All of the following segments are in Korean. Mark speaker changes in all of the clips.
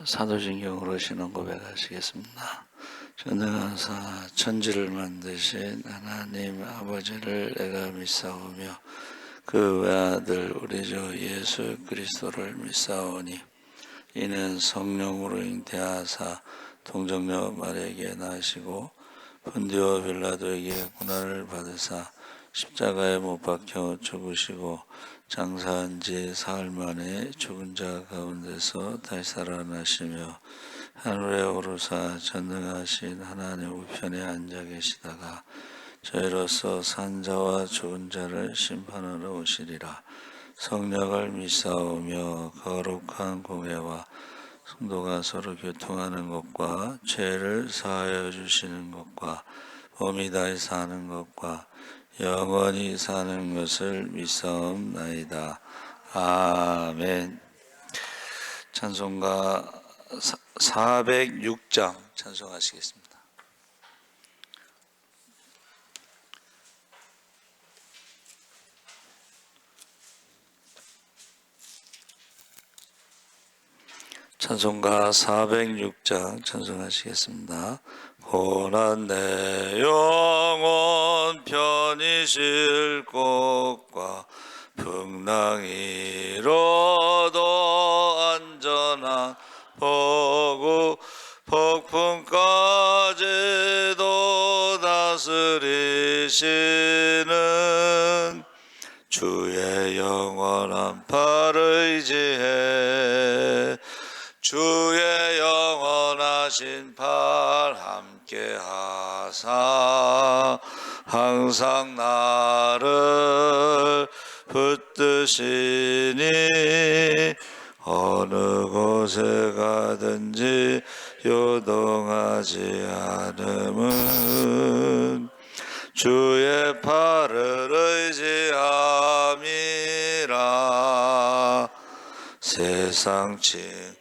Speaker 1: 사도신경으로 신앙 고백하시겠습니다. 전능하사 천지를 만드신 하나님 아버지를 내가 믿사오며 그 외아들 우리 주 예수 그리스도를 믿사오니 이는 성령으로 잉태하사 동정녀 마리아에게 나시고 본디오 빌라도에게 고난을 받으사 십자가에 못 박혀 죽으시고 장사한 지 사흘 만에 죽은 자 가운데서 다시 살아나시며 하늘에 오르사 전능하신 하나님 우편에 앉아 계시다가 저희로서 산 자와 죽은 자를 심판하러 오시리라. 성령을 믿사오며 거룩한 공회와 성도가 서로 교통하는 것과 죄를 사하여 주시는 것과 몸이 다시 사는 것과 영원히 사는 것을 믿사옵나이다. 아멘. 찬송가 406장 찬송하시겠습니다. 찬송가 406장 찬송하시겠습니다. 고난 내 영혼 편히 쉴 곳과 풍랑이로도 안전한 폭우 폭풍까지도 다스리시는 주의 영원한 팔을 의지해 주의 영원하신 팔 함께 하사 항상 나를 붙드시니 어느 곳에 가든지 요동하지 않음은 주의 팔을 의지함이라. 세상 친구들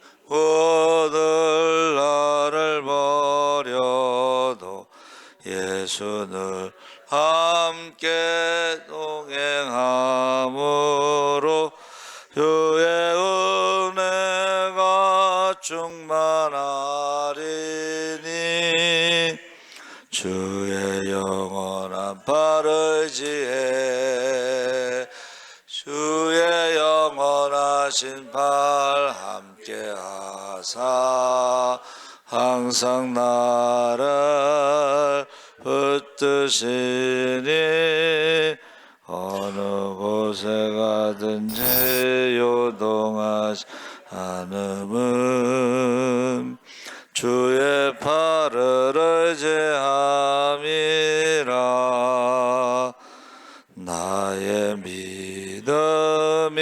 Speaker 1: 나를 버려도 예수를 함께 동행함으로 주의 은혜가 충만하리니 주의 영원한 팔을 의지해 주의 영원하신 팔 함께 하사 항상 나를 붙드시니 어느 곳에 가든지 요동하지 않음은 주의 팔을 의지함이라. 나의 믿음이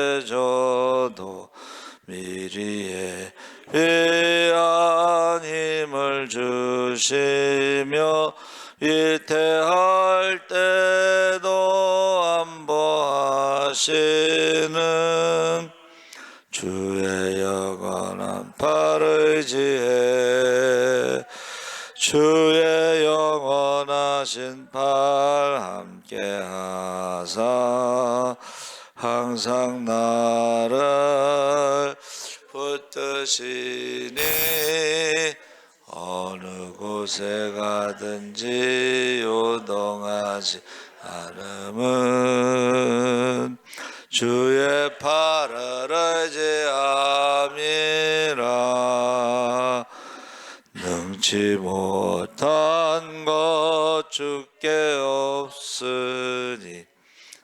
Speaker 1: 연약해져도 미리에 위한 힘을 주시며 위태할 때도 안보하시는 주의 영원한 팔을 의지해 주의 영원하신 팔 함께 하사 항상 나를 붙드시니 어느 곳에 가든지 요동하지 않음은 주의 팔을 의지함이라. 능치 못한 것 주께 없으니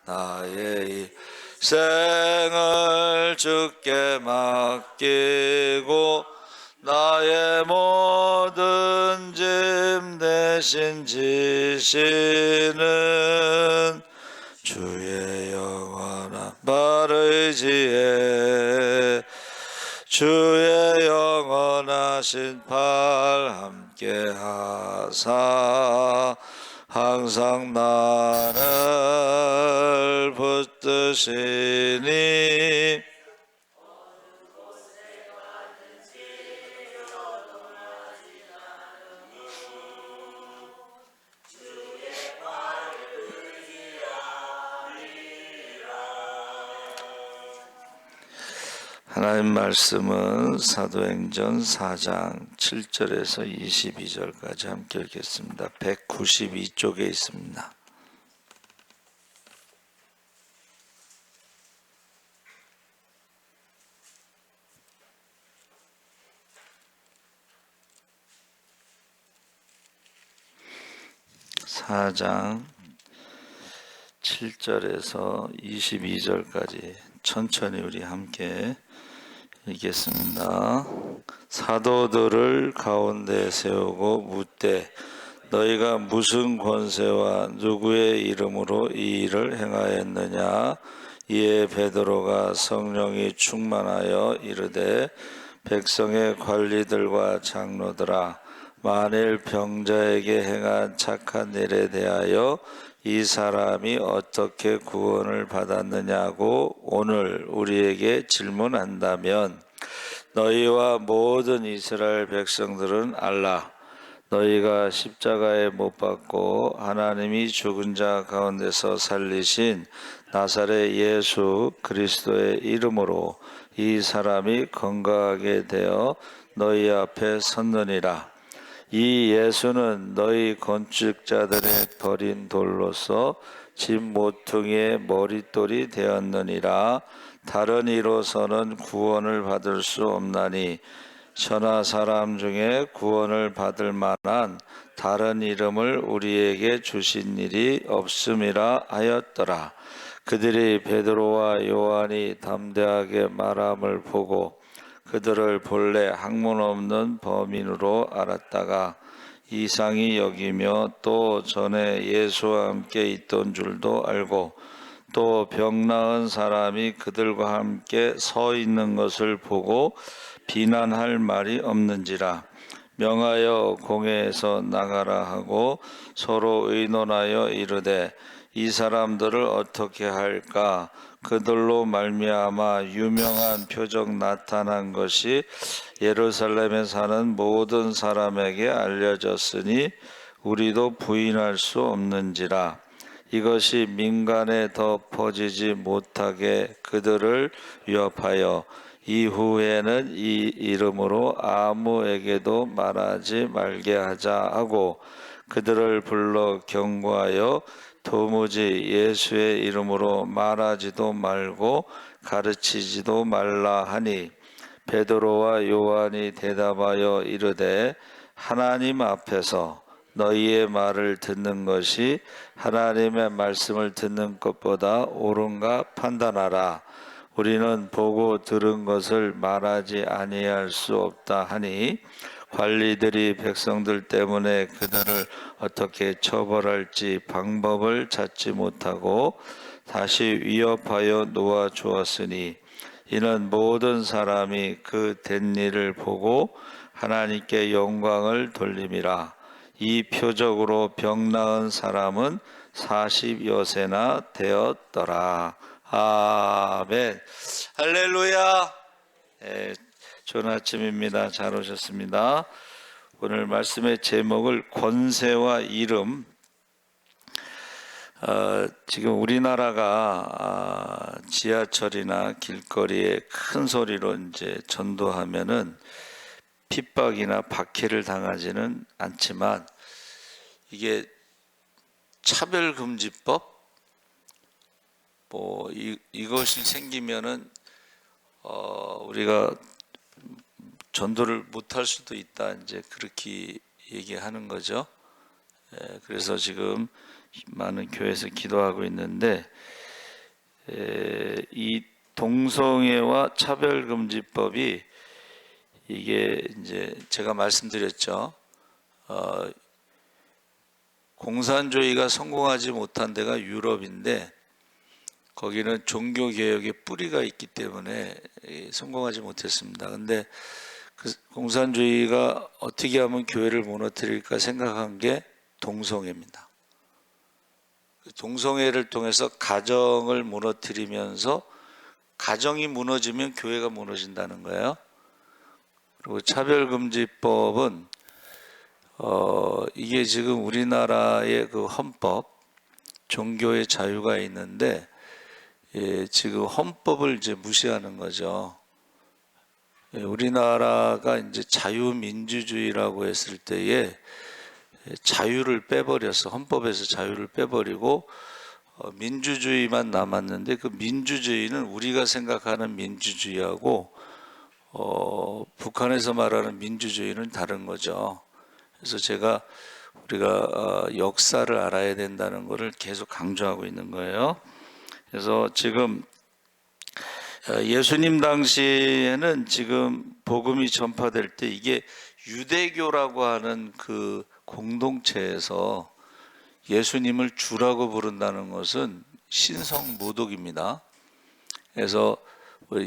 Speaker 1: 나의 일생을 주께 맡기고 나의 모든 짐 대신 지시는 주의 영원한 팔을 의지해 주의 영원하신 팔 함께 하사 항상 나를 붙드시니 하나님 말씀은 사도행전 4장 7절에서 22절까지 함께 읽겠습니다. 192쪽에 있습니다. (4장) 7절에서 22절까지 천천히 우리 함께 읽겠습니다. 사도들을 가운데 세우고 묻되 너희가 무슨 권세와 누구의 이름으로 이 일을 행하였느냐? 이에 베드로가 성령이 충만하여 이르되 백성의 관리들과 장로들아, 만일 병자에게 행한 착한 일에 대하여 이 사람이 어떻게 구원을 받았느냐고 오늘 우리에게 질문한다면 너희와 모든 이스라엘 백성들은 알라. 너희가 십자가에 못 박고 하나님이 죽은 자 가운데서 살리신 나사렛 예수 그리스도의 이름으로 이 사람이 건강하게 되어 너희 앞에 섰느니라. 이 예수는 너희 건축자들의 버린 돌로서 집 모퉁이의 머릿돌이 되었느니라. 다른 이로서는 구원을 받을 수 없나니 천하 사람 중에 구원을 받을 만한 다른 이름을 우리에게 주신 일이 없음이라 하였더라. 그들이 베드로와 요한이 담대하게 말함을 보고 그들을 본래 학문 없는 범인으로 알았다가 이상히 여기며 또 전에 예수와 함께 있던 줄도 알고 또 병 나은 사람이 그들과 함께 서 있는 것을 보고 비난할 말이 없는지라. 명하여 공회에서 나가라 하고 서로 의논하여 이르되 이 사람들을 어떻게 할까? 그들로 말미암아 유명한 표적 나타난 것이 예루살렘에 사는 모든 사람에게 알려졌으니 우리도 부인할 수 없는지라. 이것이 민간에 더 퍼지지 못하게 그들을 위협하여 이후에는 이 이름으로 아무에게도 말하지 말게 하자 하고 그들을 불러 경고하여 도무지 예수의 이름으로 말하지도 말고 가르치지도 말라 하니 베드로와 요한이 대답하여 이르되 하나님 앞에서 너희의 말을 듣는 것이 하나님의 말씀을 듣는 것보다 옳은가 판단하라. 우리는 보고 들은 것을 말하지 아니할 수 없다 하니 관리들이 백성들 때문에 그들을 어떻게 처벌할지 방법을 찾지 못하고 다시 위협하여 놓아 주었으니 이는 모든 사람이 그 된 일을 보고 하나님께 영광을 돌림이라. 이 표적으로 병 나은 사람은 40여 세나 되었더라. 아멘. 할렐루야. 좋은 아침입니다. 잘 오셨습니다. 오늘 말씀의 제목을 권세와 이름. 지금 우리나라가 지하철이나 길거리에 큰 소리로 이제 전도하면은 핍박이나 박해를 당하지는 않지만 이게 차별금지법 이것이 생기면은 우리가 전도를 못할 수도 있다, 이제 그렇게 얘기하는 거죠. 그래서 지금 많은 교회에서 기도하고 있는데 이 동성애와 차별금지법이 이게 이제 제가 말씀드렸죠. 공산주의가 성공하지 못한 데가 유럽인데 거기는 종교개혁의 뿌리가 있기 때문에 성공하지 못했습니다. 근데 그 공산주의가 어떻게 하면 교회를 무너뜨릴까 생각한 게 동성애입니다. 동성애를 통해서 가정을 무너뜨리면서 가정이 무너지면 교회가 무너진다는 거예요. 그리고 차별금지법은 이게 지금 우리나라의 그 헌법, 종교의 자유가 있는데 지금 헌법을 이제 무시하는 거죠. 우리나라가 이제 자유민주주의라고 했을 때에 자유를 빼버려서 헌법에서 자유를 빼버리고 민주주의만 남았는데, 그 민주주의는 우리가 생각하는 민주주의하고 북한에서 말하는 민주주의는 다른 거죠. 그래서 제가 우리가 역사를 알아야 된다는 것을 계속 강조하고 있는 거예요. 그래서 지금 예수님 당시에는 지금 복음이 전파될 때 이게 유대교라고 하는 그 공동체에서 예수님을 주라고 부른다는 것은 신성모독입니다. 그래서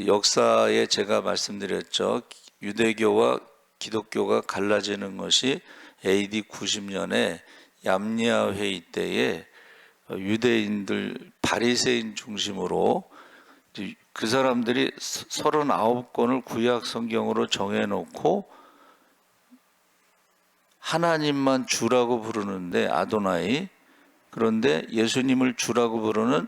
Speaker 1: 역사에 제가 말씀드렸죠. 유대교와 기독교가 갈라지는 것이 AD 90년에 얌리아 회의 때에 유대인들 바리새인 중심으로 그 사람들이 39권을 구약 성경으로 정해놓고 하나님만 주라고 부르는데, 아도나이, 그런데 예수님을 주라고 부르는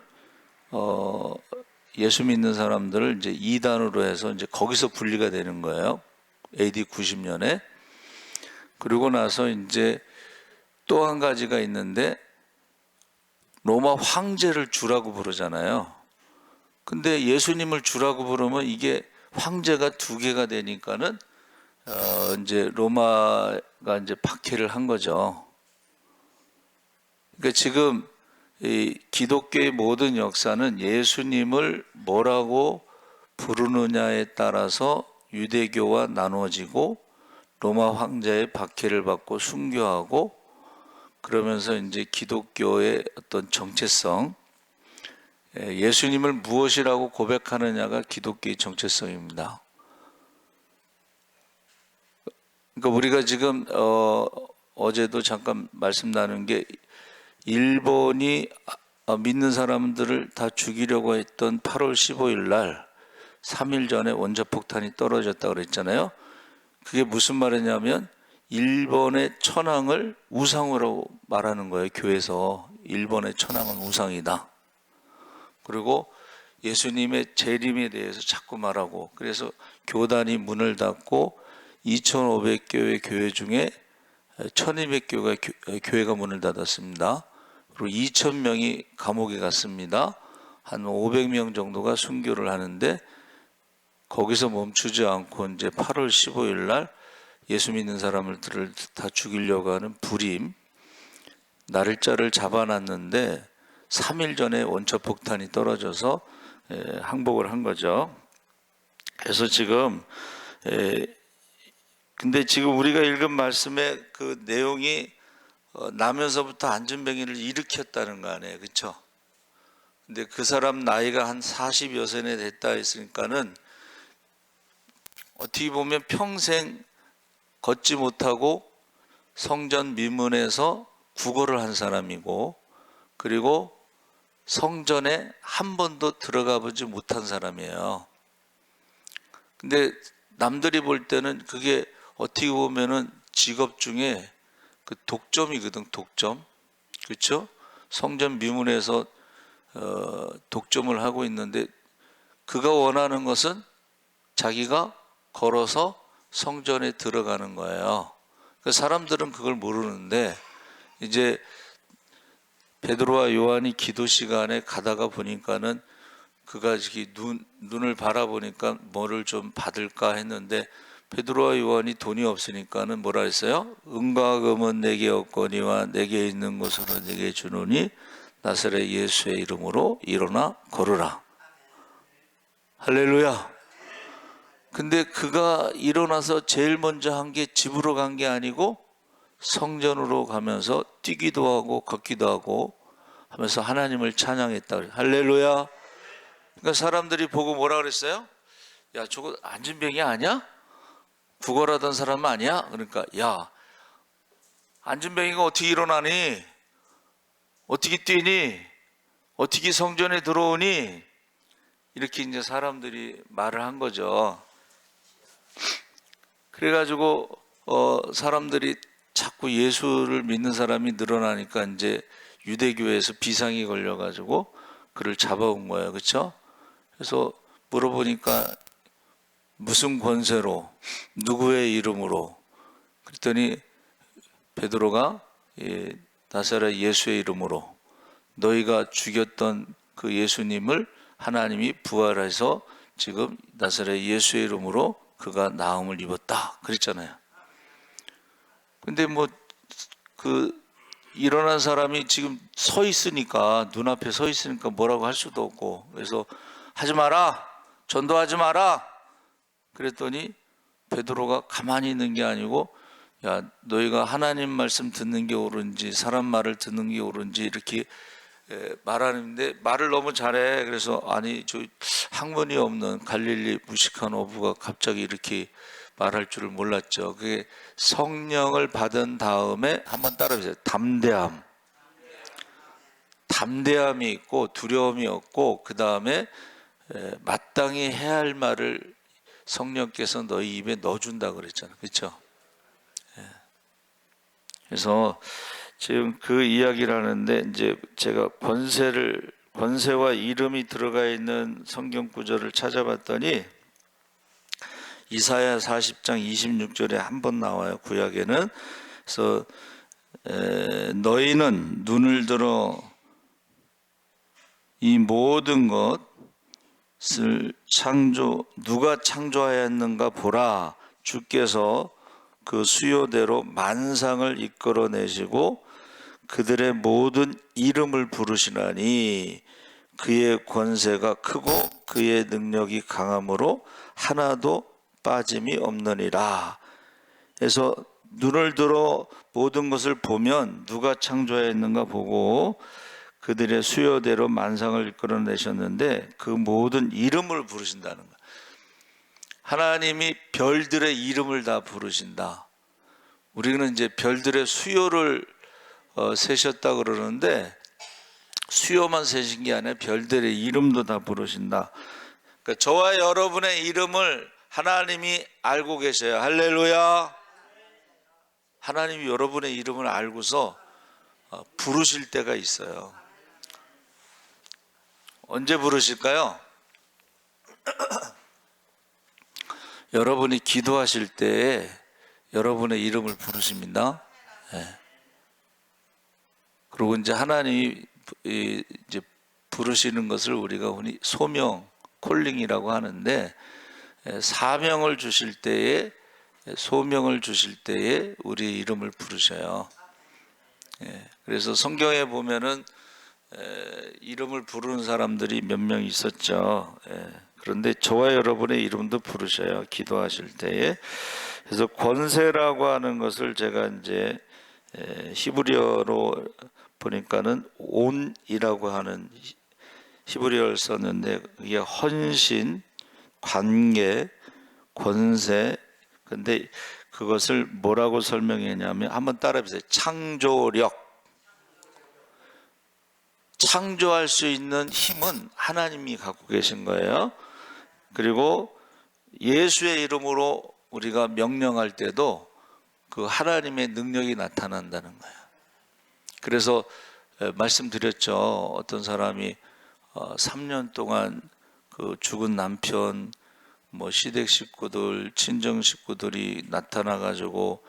Speaker 1: 예수 믿는 사람들을 이제 이단으로 해서 이제 거기서 분리가 되는 거예요. AD 90년에. 그리고 나서 이제 또 한 가지가 있는데, 로마 황제를 주라고 부르잖아요. 근데 예수님을 주라고 부르면 이게 황제가 두 개가 되니까는 이제 로마가 이제 박해를 한 거죠. 그러니까 지금 이 기독교의 모든 역사는 예수님을 뭐라고 부르느냐에 따라서 유대교와 나누어지고 로마 황제의 박해를 받고 순교하고, 그러면서 이제 기독교의 어떤 정체성, 예수님을 무엇이라고 고백하느냐가 기독교의 정체성입니다. 그러니까 우리가 지금 어제도 잠깐 말씀 나눈 게, 일본이 믿는 사람들을 다 죽이려고 했던 8월 15일 날 3일 전에 원자폭탄이 떨어졌다고 그랬잖아요. 그게 무슨 말이냐면 일본의 천황을 우상으로 말하는 거예요. 교회에서 일본의 천황은 우상이다. 그리고 예수님의 재림에 대해서 자꾸 말하고, 그래서 교단이 문을 닫고 2,500개의 교회 중에 1,200교회가 문을 닫았습니다. 그리고 2,000명이 감옥에 갔습니다. 한 500명 정도가 순교를 하는데, 거기서 멈추지 않고 이제 8월 15일 날 예수 믿는 사람들을 다 죽이려고 하는 불임, 날짜를 잡아놨는데 3일 전에 원자폭탄이 떨어져서 항복을 한 거죠. 그래서 지금 근데 지금 우리가 읽은 말씀의 그 내용이 나면서부터 안전병이를 일으켰다는 거 아니에요, 그렇죠? 근데 그 사람 나이가 한 40여 세네 됐다 했으니까는 어떻게 보면 평생 걷지 못하고 성전 미문에서 구걸을 한 사람이고, 그리고 성전에 한 번도 들어가 보지 못한 사람이에요. 근데 남들이 볼 때는 그게 어떻게 보면은 직업 중에 그 독점이거든, 독점. 그렇죠? 성전 미문에서 독점을 하고 있는데, 그가 원하는 것은 자기가 걸어서 성전에 들어가는 거예요. 사람들은 그걸 모르는데, 이제 베드로와 요한이 기도 시간에 가다가 보니까는 그가 눈을 바라보니까 뭐를 좀 받을까 했는데, 베드로와 요한이 돈이 없으니까는 뭐라 했어요? 은과 금은 내게 없거니와 내게 있는 것으로 내게 주노니 나사렛 예수의 이름으로 일어나 걸으라. 할렐루야. 근데 그가 일어나서 제일 먼저 한 게 집으로 간 게 아니고 성전으로 가면서 뛰기도 하고 걷기도 하고 하면서 하나님을 찬양했다. 할렐루야. 그러니까 사람들이 보고 뭐라 그랬어요? 야, 저거 안진병이 아니야? 구걸하던 사람 아니야? 그러니까, 야, 안진병이가 어떻게 일어나니? 어떻게 뛰니? 어떻게 성전에 들어오니? 이렇게 이제 사람들이 말을 한 거죠. 그래가지고 사람들이 자꾸 예수를 믿는 사람이 늘어나니까 이제 유대교에서 비상이 걸려가지고 그를 잡아온 거예요, 그렇죠? 그래서 물어보니까 무슨 권세로, 누구의 이름으로? 그랬더니 베드로가 나사렛 예수의 이름으로, 너희가 죽였던 그 예수님을 하나님이 부활해서 지금 나사렛 예수의 이름으로 그가 나음을 입었다 그랬잖아요. 근데 뭐 그 일어난 사람이 지금 서 있으니까, 눈앞에 서 있으니까 뭐라고 할 수도 없고, 그래서 하지 마라, 전도하지 마라 그랬더니 베드로가 가만히 있는 게 아니고, 야, 너희가 하나님 말씀 듣는 게 옳은지 사람 말을 듣는 게 옳은지 이렇게 말하는데 말을 너무 잘해. 그래서 아니, 저 학문이 없는 갈릴리 무식한 어부가 갑자기 이렇게 말할 줄을 몰랐죠. 그게 성령을 받은 다음에, 한번 따라해보세요. 담대함이 있고 두려움이 없고, 그 다음에 마땅히 해야 할 말을 성령께서 너희 입에 넣어준다 그랬잖아요. 그렇죠? 그래서 지금 그 이야기를 하는데, 이제 제가 권세와 이름이 들어가 있는 성경 구절을 찾아봤더니 이사야 40장 26절에 한 번 나와요. 구약에는. 그래서 너희는 눈을 들어 이 모든 것을 누가 창조하였는가 보라. 주께서 그 수요대로 만상을 이끌어내시고 그들의 모든 이름을 부르시나니 그의 권세가 크고 그의 능력이 강함으로 하나도 빠짐이 없느니라. 그래서 눈을 들어 모든 것을 보면 누가 창조했는가 보고 그들의 수요대로 만상을 이끌어내셨는데 그 모든 이름을 부르신다는 거예요. 하나님이 별들의 이름을 다 부르신다. 우리는 이제 별들의 수요를 세셨다 그러는데, 수요만 세신 게 아니라 별들의 이름도 다 부르신다. 그러니까 저와 여러분의 이름을 하나님이 알고 계셔요. 할렐루야. 하나님이 여러분의 이름을 알고서 부르실 때가 있어요. 언제 부르실까요? 여러분이 기도하실 때에 여러분의 이름을 부르십니다. 네. 그리고 이제 하나님이 이제 부르시는 것을 우리가 흔히 소명, 콜링이라고 하는데, 사명을 주실 때에, 소명을 주실 때에 우리의 이름을 부르셔요. 그래서 성경에 보면은 이름을 부르는 사람들이 몇 명 있었죠. 그런데 저와 여러분의 이름도 부르셔요. 기도하실 때에. 그래서 권세라고 하는 것을 제가 이제 히브리어로 보니까는 온이라고 하는 히브리어를 썼는데, 이게 헌신, 관계, 권세. 근데 그것을 뭐라고 설명했냐면, 한번 따라해보세요. 창조력. 창조할 수 있는 힘은 하나님이 갖고 계신 거예요. 그리고 예수의 이름으로 우리가 명령할 때도 그 하나님의 능력이 나타난다는 거예요. 그래서 말씀드렸죠. 어떤 사람이 3년 동안 그 죽은 남편, 뭐 시댁 식구들, 친정 식구들이 나타나가지고,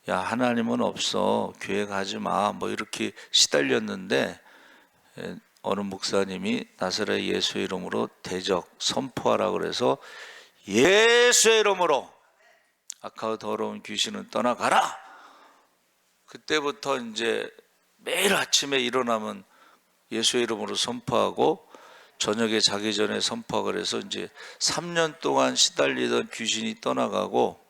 Speaker 1: 야, 하나님은 없어, 교회 가지 마, 뭐 이렇게 시달렸는데, 어느 목사님이 나사렛 예수의 이름으로 대적 선포하라고 그래서 예수의 이름으로 악하고 더러운 귀신은 떠나가라. 그때부터 이제 매일 아침에 일어나면 예수의 이름으로 선포하고 저녁에 자기 전에 선포하고, 그래서 이제 3년 동안 시달리던 귀신이 떠나가고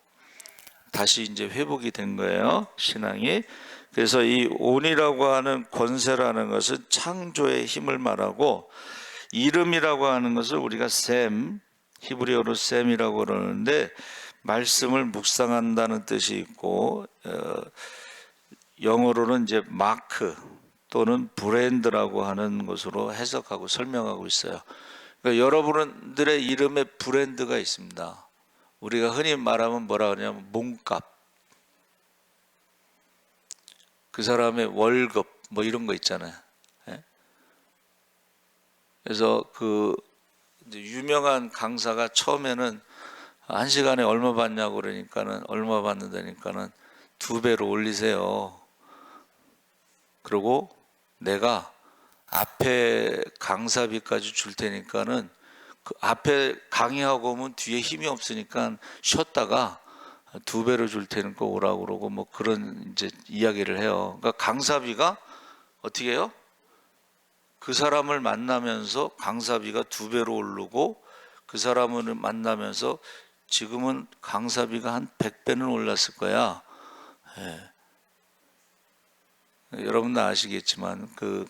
Speaker 1: 다시 이제 회복이 된 거예요, 신앙이. 그래서 이 온이라고 하는 권세라는 것은 창조의 힘을 말하고, 이름이라고 하는 것을 우리가 셈, 히브리어로 셈이라고 그러는데, 말씀을 묵상한다는 뜻이 있고, 영어로는 이제 마크 또는 브랜드라고 하는 것으로 해석하고 설명하고 있어요. 그러니까 여러분들의 이름에 브랜드가 있습니다. 우리가 흔히 말하면 뭐라 그러냐면 몸값, 그 사람의 월급, 뭐 이런 거 있잖아요. 그래서 그 유명한 강사가 처음에는 한 시간에 얼마 받냐고 그러니까는 얼마 받는다니까는 2배로 올리세요. 그리고 내가 앞에 강사비까지 줄 테니까는 그 앞에 강의하고 오면 뒤에 힘이 없으니까 쉬었다가 2배로 줄 테니까 오라고 그러고 뭐 그런 이제 이야기를 해요. 그러니까 강사비가 어떻게 해요? 그 사람을 만나면서 강사비가 2배로 오르고 그 사람을 만나면서 지금은 강사비가 한 100배는 올랐을 거야. 예. 여러분도 아시겠지만 그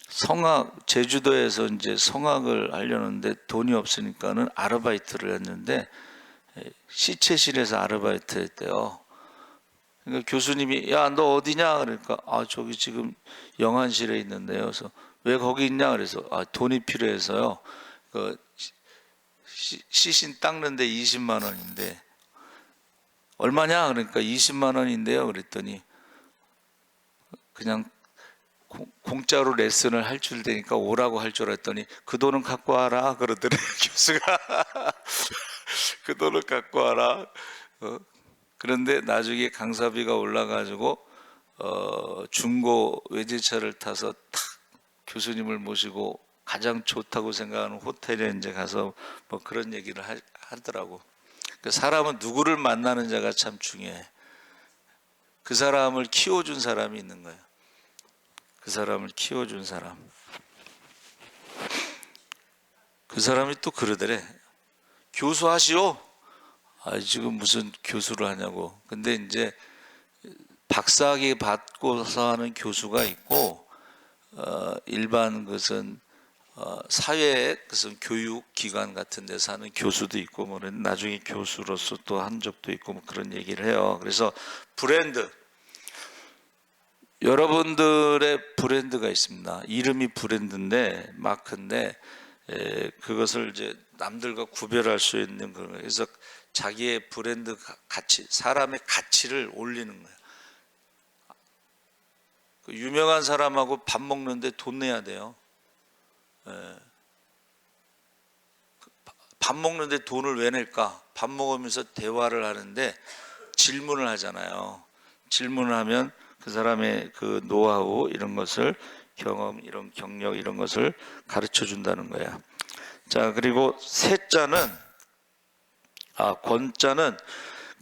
Speaker 1: 성악 제주도에서 이제 성악을 하려는데 돈이 없으니까는 아르바이트를 했는데 시체실에서 아르바이트 했대요. 그러니까 교수님이 야 너 어디냐 그러니까 아 저기 지금 영안실에 있는데요. 그래서 왜 거기 있냐 그래서 아 돈이 필요해서요. 그 시신 닦는데 20만 원인데 얼마냐 그러니까 20만 원인데요. 그랬더니 그냥 공짜로 레슨을 할 줄 되니까 오라고 할 줄 알았더니 그 돈은 갖고 와라 그러더니 교수가 그 돈을 갖고 와라. 그런데 나중에 강사비가 올라가지고 중고 외제차를 타서 탁 교수님을 모시고 가장 좋다고 생각하는 호텔에 이제 가서 뭐 그런 얘기를 하더라고. 그 사람은 누구를 만나는 자가 참 중요해. 그 사람을 키워준 사람이 있는 거예요. 그 사람을 키워준 사람. 그 사람이 또 그러더래. 교수하시오. 아, 지금 무슨 교수를 하냐고. 근데 이제 박사학위 받고서 하는 교수가 있고, 일반 것은 사회 무슨 교육기관 같은 데서 하는 교수도 있고, 뭐 나중에 교수로서 또 한 적도 있고, 뭐 그런 얘기를 해요. 그래서 브랜드. 여러분들의 브랜드가 있습니다. 이름이 브랜드인데 마크인데 그것을 이제 남들과 구별할 수 있는 그런 거예요. 그래서 자기의 브랜드 가치, 사람의 가치를 올리는 거예요. 그 유명한 사람하고 밥 먹는데 돈 내야 돼요. 밥 먹는데 돈을 왜 낼까? 밥 먹으면서 대화를 하는데 질문을 하잖아요. 질문을 하면 그 사람의 그 노하우 이런 것을 경험 이런 경력 이런 것을 가르쳐 준다는 거야. 자 그리고 세자는 권자는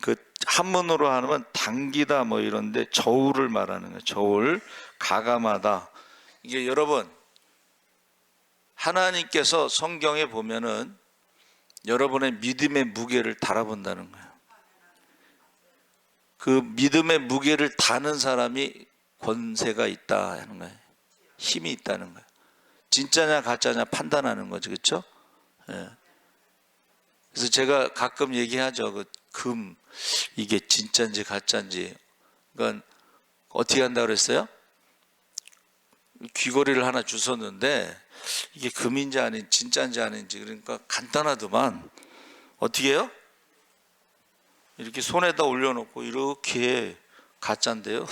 Speaker 1: 그 한문으로 하면 당기다 뭐 이런데 저울을 말하는 거예요. 저울 가감하다. 이게 여러분 하나님께서 성경에 보면은 여러분의 믿음의 무게를 달아본다는 거예요. 그 믿음의 무게를 다는 사람이 권세가 있다 하는 거예요. 힘이 있다는 거예요. 진짜냐 가짜냐 판단하는 거죠. 그렇죠? 예. 그래서 제가 가끔 얘기하죠. 그 금 이게 진짜인지 가짜인지. 그러니까 어떻게 한다 그랬어요? 귀걸이를 하나 주웠는데 이게 금인지 아닌지 진짜인지 아닌지 그러니까 간단하더만 어떻게 해요? 이렇게 손에다 올려놓고 이렇게 가짜인데요.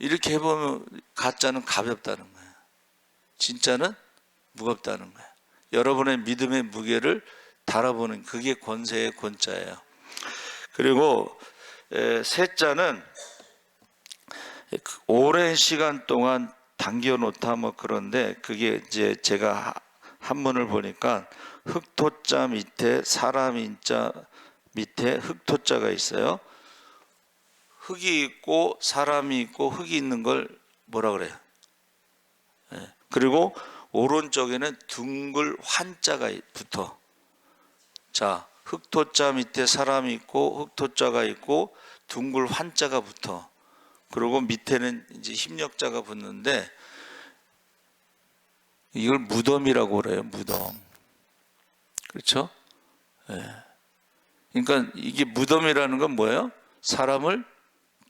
Speaker 1: 이렇게 해보면 가짜는 가볍다는 거예요. 진짜는 무겁다는 거예요. 여러분의 믿음의 무게를 달아보는 그게 권세의 권자예요. 그리고 세자는 오랜 시간 동안 당겨놓다 뭐 그런데 그게 이제 제가 한문을 보니까 흑토자 밑에 사람 인자 밑에 흑토자가 있어요. 흙이 있고 사람이 있고 흙이 있는 걸 뭐라 그래요? 그리고 오른쪽에는 둥글 환자가 붙어. 자, 흑토자 밑에 사람이 있고 흑토자가 있고 둥글 환자가 붙어. 그리고 밑에는 이제 힘력자가 붙는데 이걸 무덤이라고 그래요. 무덤. 그렇죠? 그러니까 이게 무덤이라는 건 뭐예요? 사람을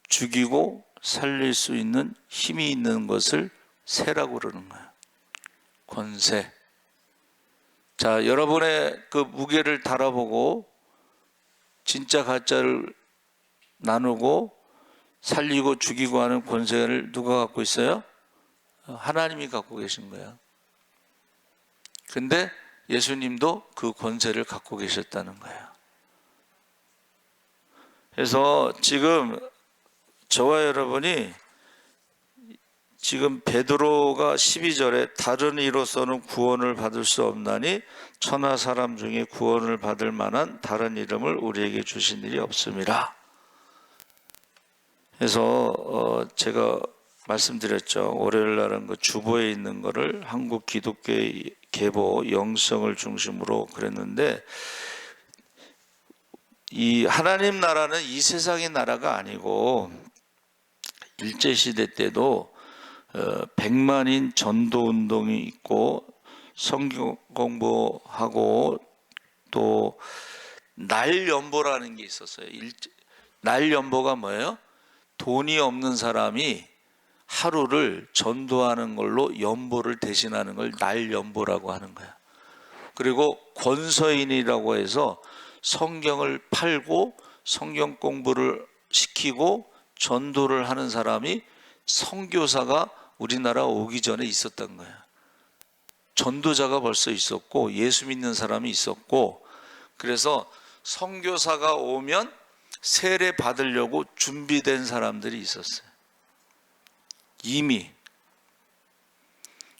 Speaker 1: 죽이고 살릴 수 있는 힘이 있는 것을 세라고 그러는 거예요. 권세. 자, 여러분의 그 무게를 달아보고 진짜 가짜를 나누고 살리고 죽이고 하는 권세를 누가 갖고 있어요? 하나님이 갖고 계신 거예요. 근데 예수님도 그 권세를 갖고 계셨다는 거예요. 그래서 지금 저와 여러분이 지금 베드로가 12절에 다른 이로서는 구원을 받을 수 없나니 천하 사람 중에 구원을 받을 만한 다른 이름을 우리에게 주신 일이 없음이라. 그래서 제가 말씀드렸죠. 월요일 날은 그 주보에 있는 거를 한국 기독교의 계보 영성을 중심으로 그랬는데, 이 하나님 나라는 이 세상의 나라가 아니고 일제시대 때도 100만인 전도운동이 있고 성경 공부하고 또 날연보라는 게 있었어요. 날연보가 뭐예요? 돈이 없는 사람이 하루를 전도하는 걸로 연보를 대신하는 걸 날연보라고 하는 거야. 그리고 권서인이라고 해서 성경을 팔고 성경 공부를 시키고 전도를 하는 사람이 선교사가 우리나라 오기 전에 있었던 거야. 전도자가 벌써 있었고 예수 믿는 사람이 있었고, 그래서 선교사가 오면 세례 받으려고 준비된 사람들이 있었어요. 이미.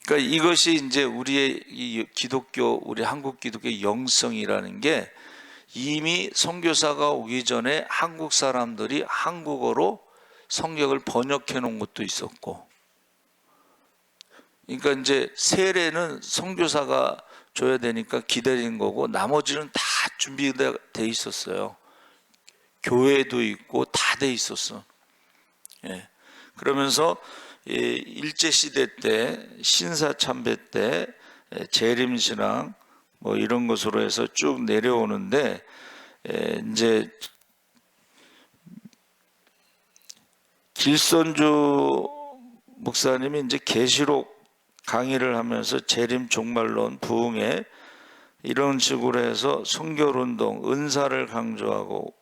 Speaker 1: 그러니까 이것이 이제 우리의 이 기독교, 우리 한국 기독교의 영성이라는 게, 이미 선교사가 오기 전에 한국 사람들이 한국어로 성경을 번역해 놓은 것도 있었고, 그러니까 이제 세례는 선교사가 줘야 되니까 기다린 거고 나머지는 다 준비돼 있었어요. 교회도 있고 다 돼 있었어. 예. 그러면서 일제 시대 때 신사 참배 때 재림신앙 뭐 이런 것으로 해서 쭉 내려오는데, 이제 길선주 목사님이 이제 계시록 강의를 하면서 재림 종말론 부흥회 이런 식으로 해서 성결운동 은사를 강조하고,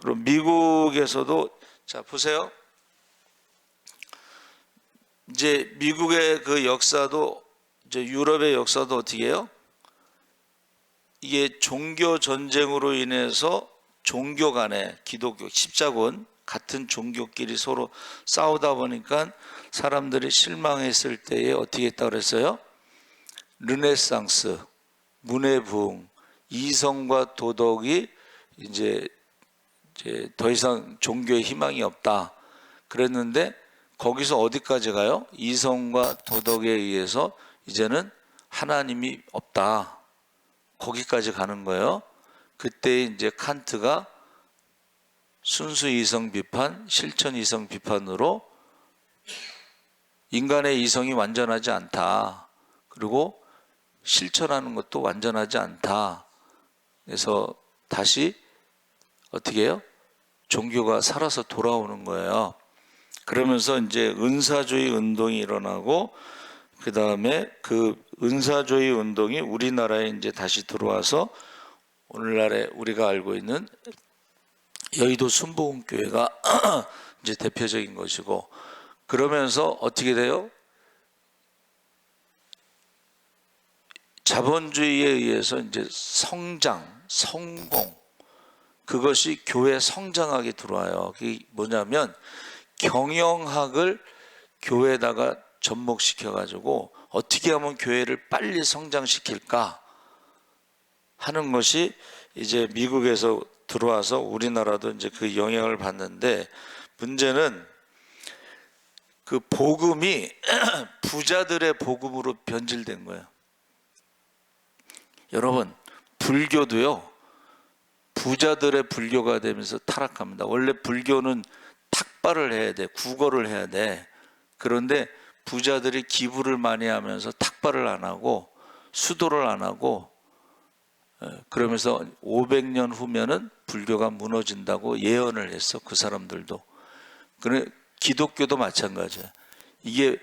Speaker 1: 그리고 미국에서도 자 보세요. 이제 미국의 그 역사도 이제 유럽의 역사도 어떻게 해요? 이게 종교 전쟁으로 인해서 종교 간에 기독교 십자군 같은 종교끼리 서로 싸우다 보니까 사람들이 실망했을 때에 어떻게 했다고 그랬어요? 르네상스, 문해부흥, 이성과 도덕이 이제 더 이상 종교의 희망이 없다 그랬는데, 거기서 어디까지 가요? 이성과 도덕에 의해서 이제는 하나님이 없다, 거기까지 가는 거예요. 그때 이제 칸트가 순수 이성 비판, 실천 이성 비판으로 인간의 이성이 완전하지 않다, 그리고 실천하는 것도 완전하지 않다. 그래서 다시 어떻게 해요? 종교가 살아서 돌아오는 거예요. 그러면서 이제 은사주의 운동이 일어나고, 그 다음에 그 은사주의 운동이 우리나라에 이제 다시 들어와서 오늘날에 우리가 알고 있는 여의도 순복음교회가 이제 대표적인 것이고, 그러면서 어떻게 돼요? 자본주의에 의해서 이제 성장, 성공, 그것이 교회 성장학에 들어와요. 그게 뭐냐면 경영학을 교회에다가 접목시켜가지고 어떻게 하면 교회를 빨리 성장시킬까 하는 것이 이제 미국에서 들어와서 우리나라도 이제 그 영향을 받는데, 문제는 그 복음이 부자들의 복음으로 변질된 거예요. 여러분, 불교도요, 부자들의 불교가 되면서 타락합니다. 원래 불교는 탁발을 해야 돼, 국어를 해야 돼. 그런데 부자들이 기부를 많이 하면서 탁발을 안 하고 수도를 안 하고, 그러면서 500년 후면은 불교가 무너진다고 예언을 했어, 그 사람들도. 그래, 기독교도 마찬가지야. 이게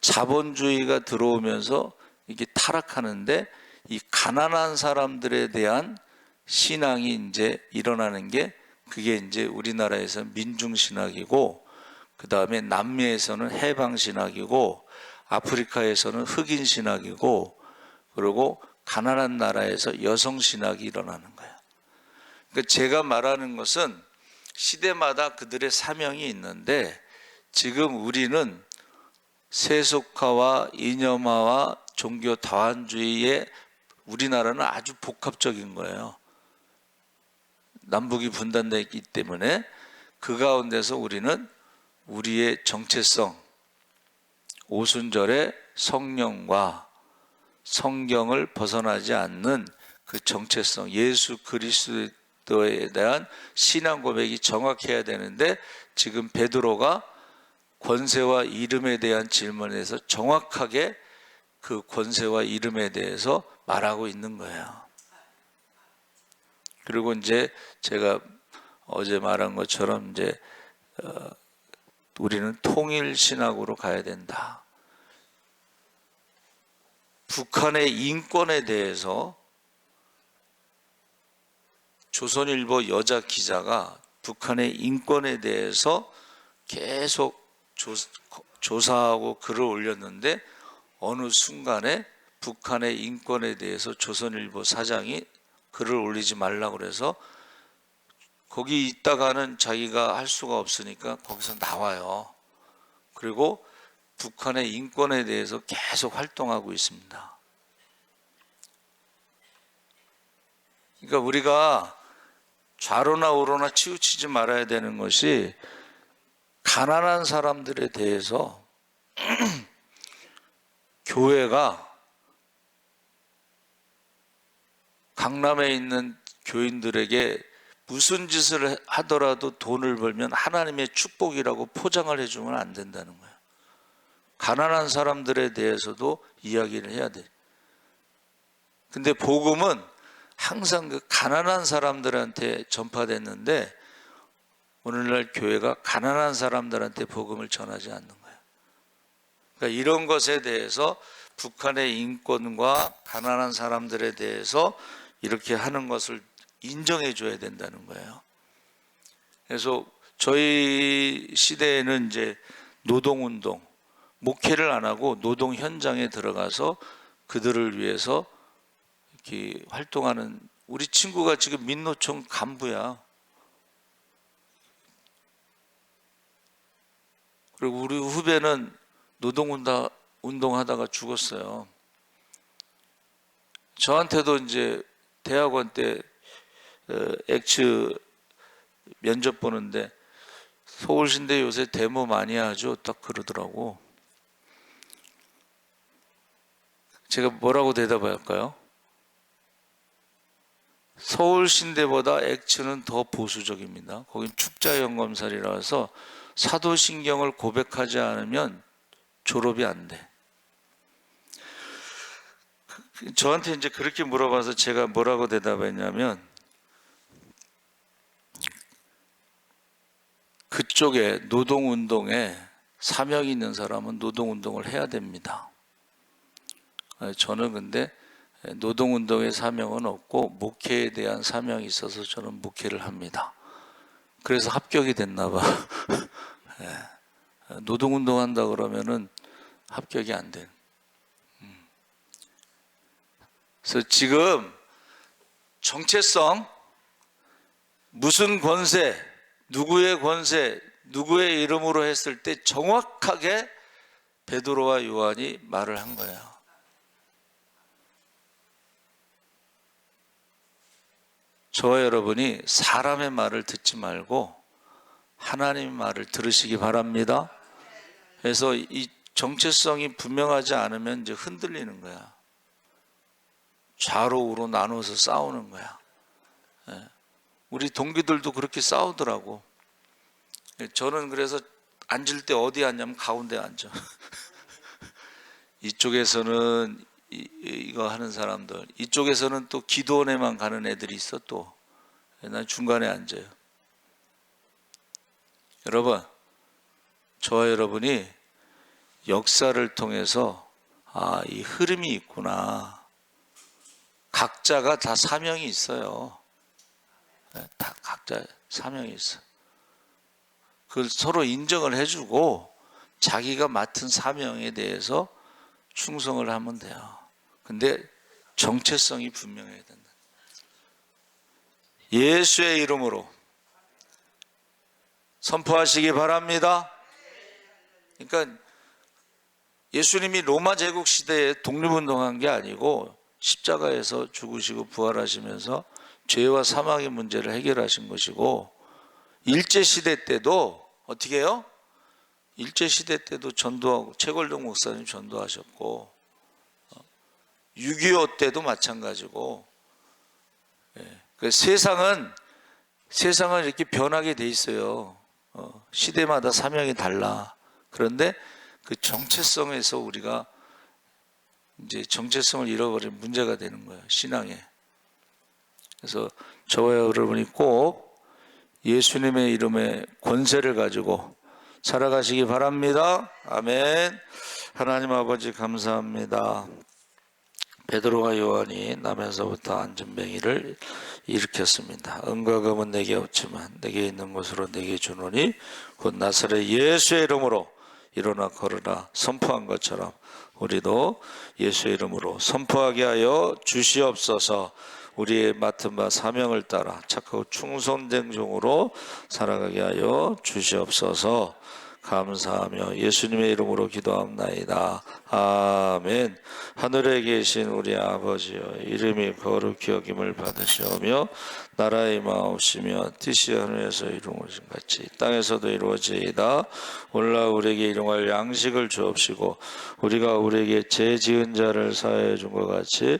Speaker 1: 자본주의가 들어오면서 이게 타락하는데, 이 가난한 사람들에 대한 신앙이 이제 일어나는 게, 그게 이제 우리나라에서 민중신학이고, 그 다음에 남미에서는 해방신학이고, 아프리카에서는 흑인신학이고, 그리고 가난한 나라에서 여성신학이 일어나는 거예요. 그러니까 제가 말하는 것은 시대마다 그들의 사명이 있는데 지금 우리는 세속화와 이념화와 종교 다원주의에 우리나라는 아주 복합적인 거예요. 남북이 분단되어 있기 때문에 그 가운데서 우리는 우리의 정체성, 오순절의 성령과 성경을 벗어나지 않는 그 정체성, 예수 그리스도에 대한 신앙 고백이 정확해야 되는데 지금 베드로가 권세와 이름에 대한 질문에서 정확하게 그 권세와 이름에 대해서 말하고 있는 거예요. 그리고 이제 제가 어제 말한 것처럼 이제 우리는 통일 신학으로 가야 된다. 북한의 인권에 대해서 조선일보 여자 기자가 북한의 인권에 대해서 계속 조사하고 글을 올렸는데 어느 순간에 북한의 인권에 대해서 조선일보 사장이 글을 올리지 말라고 그래서 거기 있다가는 자기가 할 수가 없으니까 거기서 나와요. 그리고 북한의 인권에 대해서 계속 활동하고 있습니다. 그러니까 우리가 좌로나 우로나 치우치지 말아야 되는 것이 가난한 사람들에 대해서 교회가 강남에 있는 교인들에게 무슨 짓을 하더라도 돈을 벌면 하나님의 축복이라고 포장을 해주면 안 된다는 거예요. 가난한 사람들에 대해서도 이야기를 해야 돼. 근데 복음은 항상 그 가난한 사람들한테 전파됐는데 오늘날 교회가 가난한 사람들한테 복음을 전하지 않는 거예요. 그러니까 이런 것에 대해서 북한의 인권과 가난한 사람들에 대해서 이렇게 하는 것을 인정해 줘야 된다는 거예요. 그래서 저희 시대에는 이제 노동운동, 목회를 안 하고 노동 현장에 들어가서 그들을 위해서 이렇게 활동하는 우리 친구가 지금 민노총 간부야. 그리고 우리 후배는 노동운동하다가 죽었어요. 저한테도 이제 대학원 때 엑츠 면접 보는데 서울신대 요새 데모 많이 하죠? 딱 그러더라고. 제가 뭐라고 대답할까요? 서울신대보다 엑츠는 더 보수적입니다. 거긴 축자연검살이라서 사도신경을 고백하지 않으면 졸업이 안 돼. 저한테 이제 그렇게 물어봐서 제가 뭐라고 대답했냐면 그쪽에 노동운동에 사명이 있는 사람은 노동운동을 해야 됩니다. 저는 근데 노동운동의 사명은 없고 목회에 대한 사명이 있어서 저는 목회를 합니다. 그래서 합격이 됐나 봐. 노동운동 한다 그러면은 합격이 안 돼. 그래서 지금 정체성, 무슨 권세, 누구의 이름으로 했을 때 정확하게 베드로와 요한이 말을 한 거예요. 저와 여러분이 사람의 말을 듣지 말고 하나님의 말을 들으시기 바랍니다. 그래서 이 정체성이 분명하지 않으면 이제 흔들리는 거야. 좌로 우로 나눠서 싸우는 거야. 우리 동기들도 그렇게 싸우더라고. 저는 그래서 앉을 때 어디 앉냐면 가운데 앉아. 이쪽에서는 이거 하는 사람들, 이쪽에서는 또 기도원에만 가는 애들이 있어. 또 난 중간에 앉아요. 여러분, 저와 여러분이 역사를 통해서 이 흐름이 있구나. 각자가 다 사명이 있어요. 다 각자 사명이 있어. 그걸 서로 인정을 해주고 자기가 맡은 사명에 대해서 충성을 하면 돼요. 근데 정체성이 분명해야 된다. 예수의 이름으로 선포하시기 바랍니다. 그러니까 예수님이 로마 제국 시대에 독립운동한 게 아니고 십자가에서 죽으시고 부활하시면서 죄와 사망의 문제를 해결하신 것이고, 일제시대 때도 어떻게 해요? 일제시대 때도 전도하고, 최걸동 목사님 전도하셨고, 6.25 때도 마찬가지고, 세상은 이렇게 변하게 돼 있어요. 시대마다 사명이 달라. 그런데 그 정체성에서 우리가 이제 정체성을 잃어버린 문제가 되는 거예요, 신앙에. 그래서 저와 여러분이 꼭 예수님의 이름의 권세를 가지고 살아가시기 바랍니다. 아멘. 하나님 아버지 감사합니다. 베드로와 요한이 남에서부터 안전뱅이를 일으켰습니다. 은과 금은 내게 없지만 내게 있는 것으로 내게 주노니 곧 나사렛 예수의 이름으로 일어나 걸으라 선포한 것처럼 우리도 예수의 이름으로 선포하게 하여 주시옵소서. 우리의 맡은 바 사명을 따라 착하고 충성된 종으로 살아가게 하여 주시옵소서. 감사하며 예수님의 이름으로 기도합나이다. 아멘. 하늘에 계신 우리 아버지여, 이름이 거룩히 여김을 받으시오며 나라의 임하옵시며 뜻이 하늘에서 이루어진 같이 땅에서도 이루어지이다. 오늘날 우리에게 일용할 양식을 주옵시고 우리가 우리에게 죄 지은 자를 사하여 준 것 같이